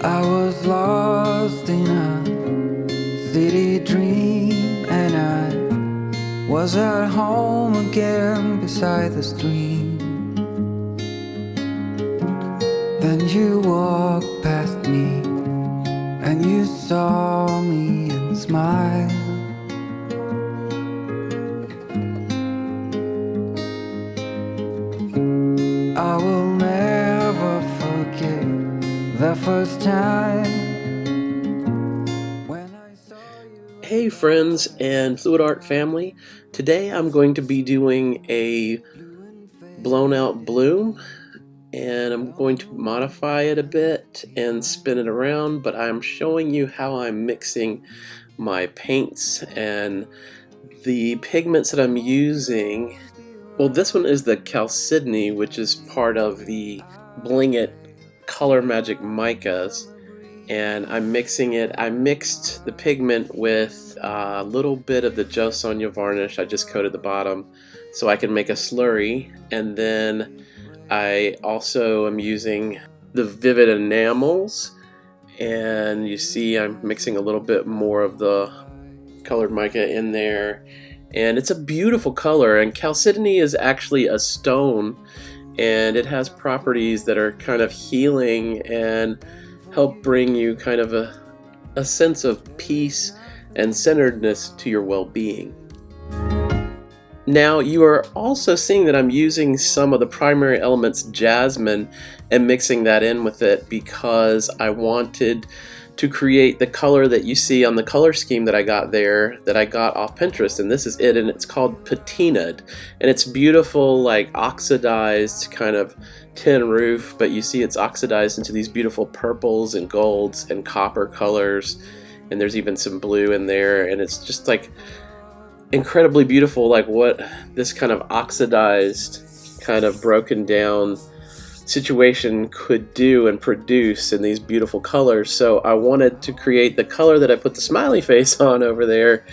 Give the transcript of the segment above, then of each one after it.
I was lost in a city dream, and I was at home again beside the stream. Then you walked past me, and you saw me and smiled. I will never forget the first time when I saw you. Hey friends and Fluid Art family, today I'm going to be doing a blown out bloom, and I'm going to modify it a bit and spin it around, but I'm showing you how I'm mixing my paints and the pigments that I'm using. Well, this one is the Chalcedony, which is part of the Bling Color Magic Micas, and I'm mixing it. I mixed the pigment with a little bit of the Joe Sonia varnish. I just coated the bottom so I can make a slurry, and then I also am using the Vivid Enamels, and you see I'm mixing a little bit more of the colored mica in there, and it's a beautiful color. And Chalcedony is actually a stone, and it has properties that are kind of healing and help bring you kind of a sense of peace and centeredness to your well-being. Now you are also seeing that I'm using some of the primary elements jasmine and mixing that in with it because I wanted to create the color that you see on the color scheme that I got there, that I got off Pinterest, and this is it, and it's called Patinaed, and it's beautiful, like oxidized kind of tin roof, but you see it's oxidized into these beautiful purples and golds and copper colors, and there's even some blue in there, and it's just like incredibly beautiful, like what this kind of oxidized, kind of broken down situation could do and produce in these beautiful colors. So I wanted to create the color that I put the smiley face on over there,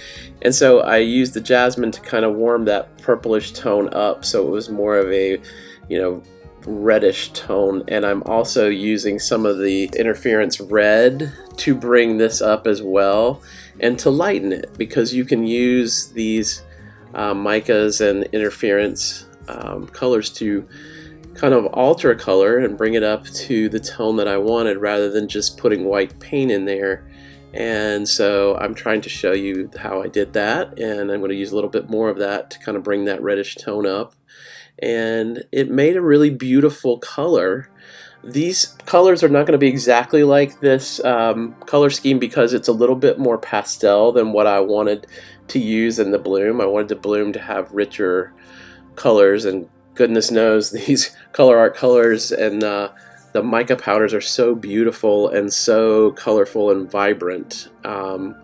and so I used the jasmine to kind of warm that purplish tone up, so it was more of a, you know, reddish tone. And I'm also using some of the interference red to bring this up as well and to lighten it, because you can use these micas and interference colors to kind of alter a color and bring it up to the tone that I wanted, rather than just putting white paint in there. And so I'm trying to show you how I did that, and I'm going to use a little bit more of that to kind of bring that reddish tone up, and it made a really beautiful color. These colors are not going to be exactly like this color scheme because it's a little bit more pastel than what I wanted to use in the bloom. I wanted the bloom to have richer colors, and goodness knows these Colourarte colors and the mica powders are so beautiful and so colorful and vibrant. And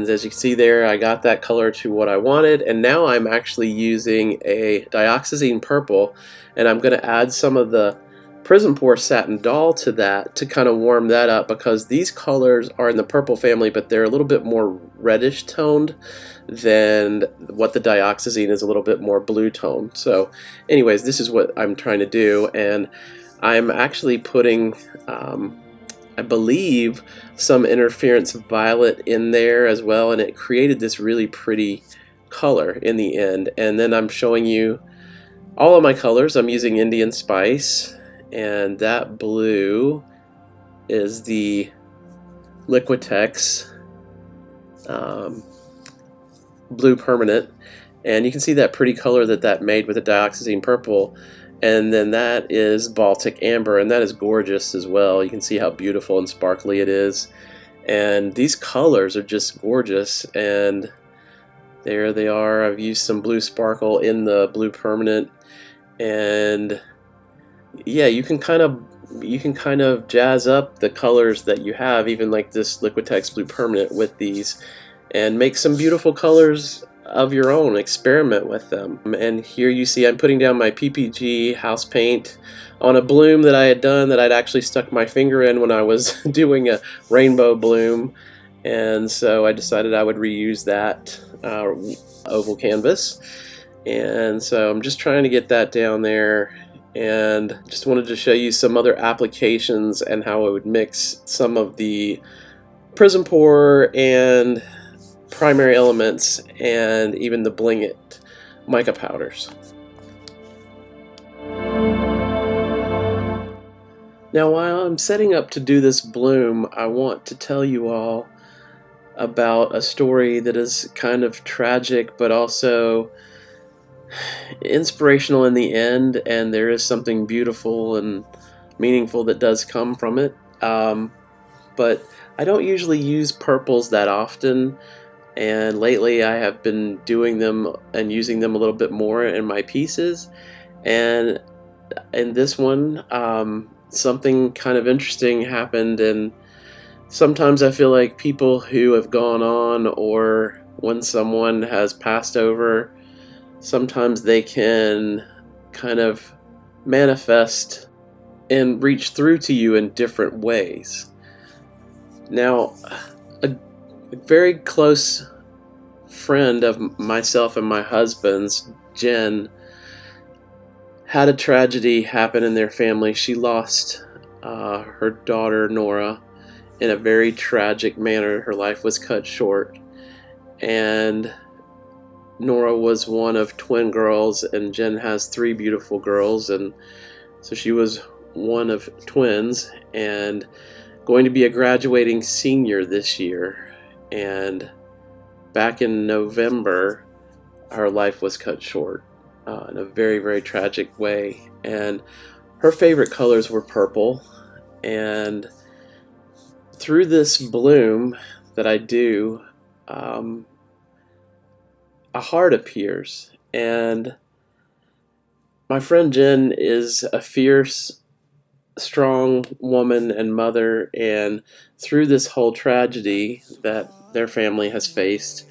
as you can see there, I got that color to what I wanted, and now I'm actually using a dioxazine purple, and I'm going to add some of the PrizmPour Satin Doll to that to kind of warm that up, because these colors are in the purple family, but they're a little bit more reddish toned than what the dioxazine is, a little bit more blue tone. So anyways, this is what I'm trying to do, and I'm actually putting I believe some interference violet in there as well, and it created this really pretty color in the end. And then I'm showing you all of my colors. I'm using Indian Spice, and that blue is the Liquitex blue permanent, and you can see that pretty color that made with the dioxazine purple. And then that is Baltic Amber, and that is gorgeous as well. You can see how beautiful and sparkly it is, and these colors are just gorgeous. And there they are. I've used some blue sparkle in the blue permanent, and yeah, you can kind of jazz up the colors that you have, even like this Liquitex blue permanent, with these, and make some beautiful colors of your own. Experiment with them. And here you see I'm putting down my PPG house paint on a bloom that I had done, that I'd actually stuck my finger in when I was doing a rainbow bloom, and so I decided I would reuse that oval canvas. And so I'm just trying to get that down there and just wanted to show you some other applications and how I would mix some of the PrizmPour and primary elements and even the Bling.EST mica powders. Now while I'm setting up to do this bloom, I want to tell you all about a story that is kind of tragic but also inspirational in the end, and there is something beautiful and meaningful that does come from it. But I don't usually use purples that often, and lately I have been doing them and using them a little bit more in my pieces. And in this one, something kind of interesting happened, and sometimes I feel like people who have gone on, or when someone has passed over, sometimes they can kind of manifest and reach through to you in different ways. Now, a very close friend of myself and my husband's, Jen, had a tragedy happen in their family. She lost her daughter, Norah, in a very tragic manner. Her life was cut short, and Norah was one of twin girls, and Jen has 3 beautiful girls, and so she was one of twins and going to be a graduating senior this year. And back in November, her life was cut short in a very, very tragic way. And her favorite colors were purple, and through this bloom that I do, a heart appears. And my friend Jen is a fierce, strong woman and mother, and through this whole tragedy that their family has faced,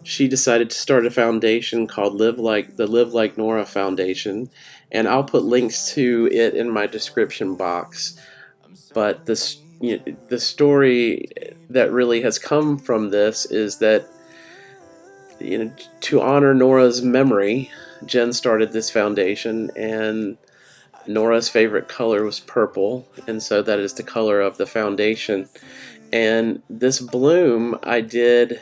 she decided to start a foundation called the Live Like Norah Foundation, and I'll put links to it in my description box. But the story that really has come from this is that, to honor Norah's memory, Jen started this foundation, and Norah's favorite color was purple, and so that is the color of the foundation. And this bloom I did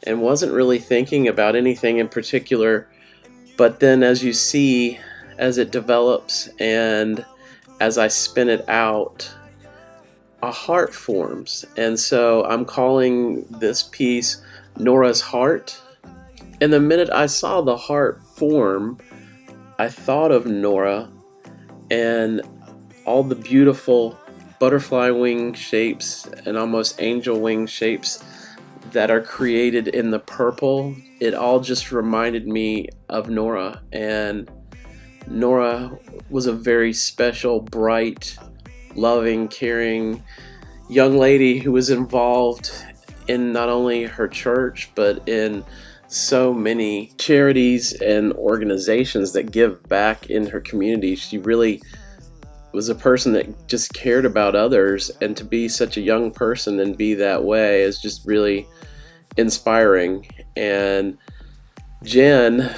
and wasn't really thinking about anything in particular, but then as you see, as it develops and as I spin it out, a heart forms. And so I'm calling this piece Norah's Heart. And the minute I saw the heart form, I thought of Norah and all the beautiful butterfly wing shapes and almost angel wing shapes that are created in the purple. It all just reminded me of Norah, and Norah was a very special, bright, loving, caring young lady who was involved in not only her church but in so many charities and organizations that give back in her community. She really was a person that just cared about others, and to be such a young person and be that way is just really inspiring. And Jen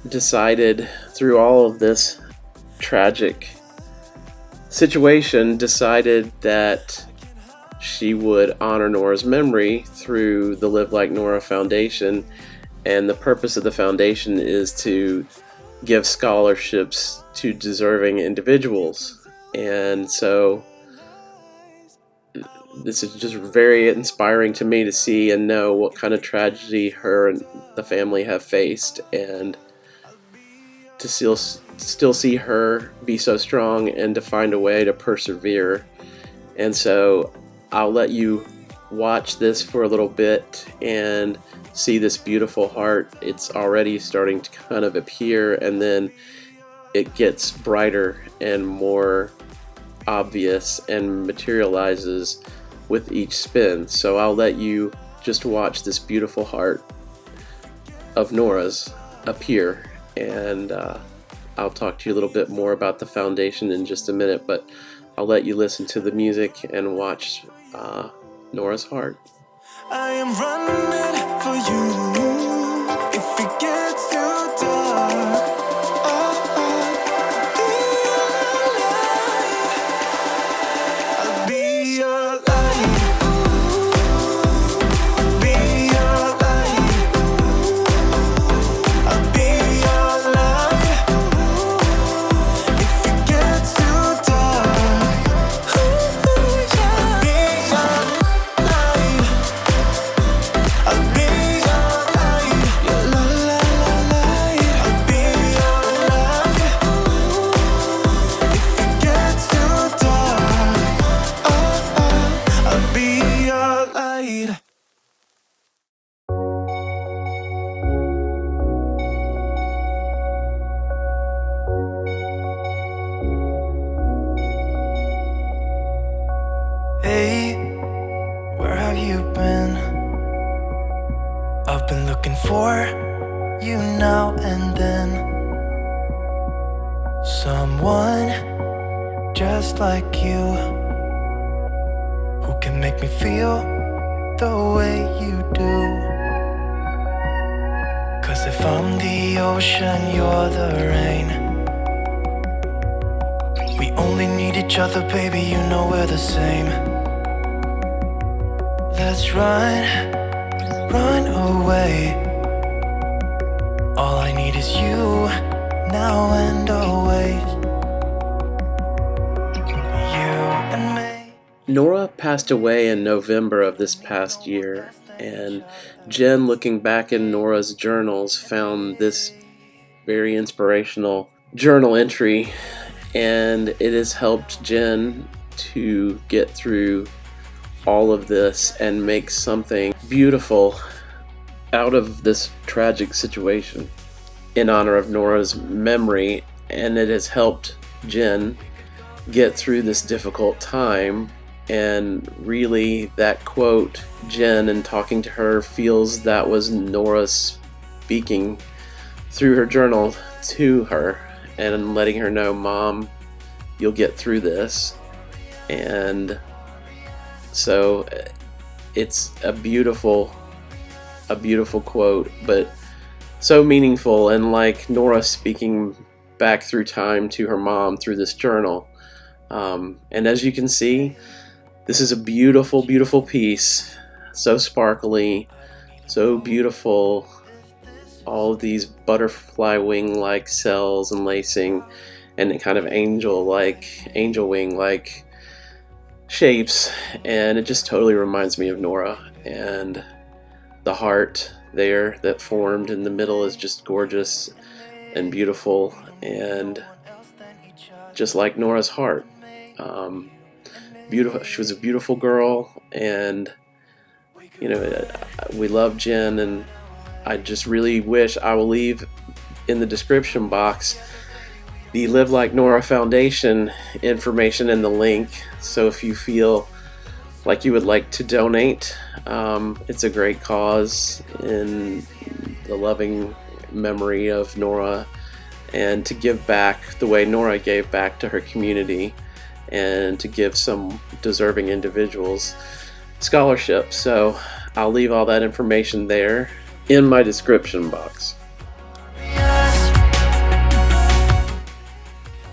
decided, through all of this tragic situation, decided that she would honor Norah's memory through the Live Like Norah Foundation. And the purpose of the foundation is to give scholarships to deserving individuals. And so this is just very inspiring to me to see and know what kind of tragedy her and the family have faced, and to still see her be so strong and to find a way to persevere. And so I'll let you watch this for a little bit and see this beautiful heart. It's already starting to kind of appear, and then it gets brighter and more obvious and materializes with each spin. So I'll let you just watch this beautiful heart of Norah's appear, and I'll talk to you a little bit more about the foundation in just a minute, but I'll let you listen to the music and watch Norah's Heart. I am running for you if it gets too dark. in. Someone just like you, who can make me feel the way you do. 'Cause if I'm the ocean, you're the rain. We only need each other, baby, you know we're the same. Let's run away. All I need is you, now and always. You and me. Norah passed away in November of this past year, and Jen, looking back in Norah's journals, found this very inspirational journal entry, and it has helped Jen to get through all of this and make something beautiful out of this tragic situation in honor of Norah's memory, and it has helped Jen get through this difficult time. And really, that quote, Jen, and talking to her, feels that was Norah speaking through her journal to her and letting her know, Mom, you'll get through this. And so it's a beautiful quote, but so meaningful, and like Norah speaking back through time to her mom through this journal. And as you can see, this is a beautiful, beautiful piece, so sparkly, so beautiful. All of these butterfly wing-like cells and lacing, and kind of angel wing-like shapes, and it just totally reminds me of Norah. And the heart there that formed in the middle is just gorgeous and beautiful, and just like Norah's heart. Beautiful. She was a beautiful girl, and you know, we love Jen, and I just really wish, I will leave in the description box the Live Like Norah Foundation information and the link, so if you feel like you would like to donate, it's a great cause in the loving memory of Norah, and to give back the way Norah gave back to her community, and to give some deserving individuals scholarships. So I'll leave all that information there in my description box.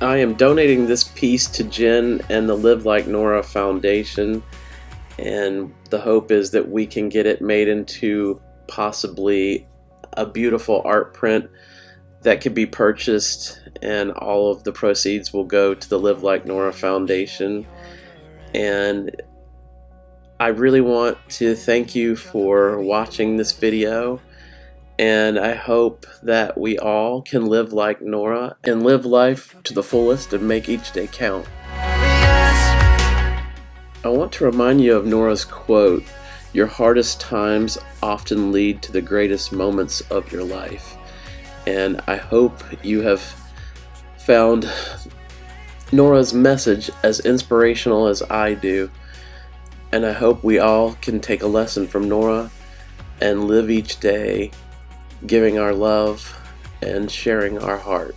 I am donating this piece to Jen and the Live Like Norah Foundation, and the hope is that we can get it made into possibly a beautiful art print that could be purchased, and all of the proceeds will go to the Live Like Norah Foundation. And I really want to thank you for watching this video, and I hope that we all can live like Norah and live life to the fullest and make each day count. I want to remind you of Norah's quote, "Your hardest times often lead to the greatest moments of your life." And I hope you have found Norah's message as inspirational as I do. And I hope we all can take a lesson from Norah and live each day giving our love and sharing our heart.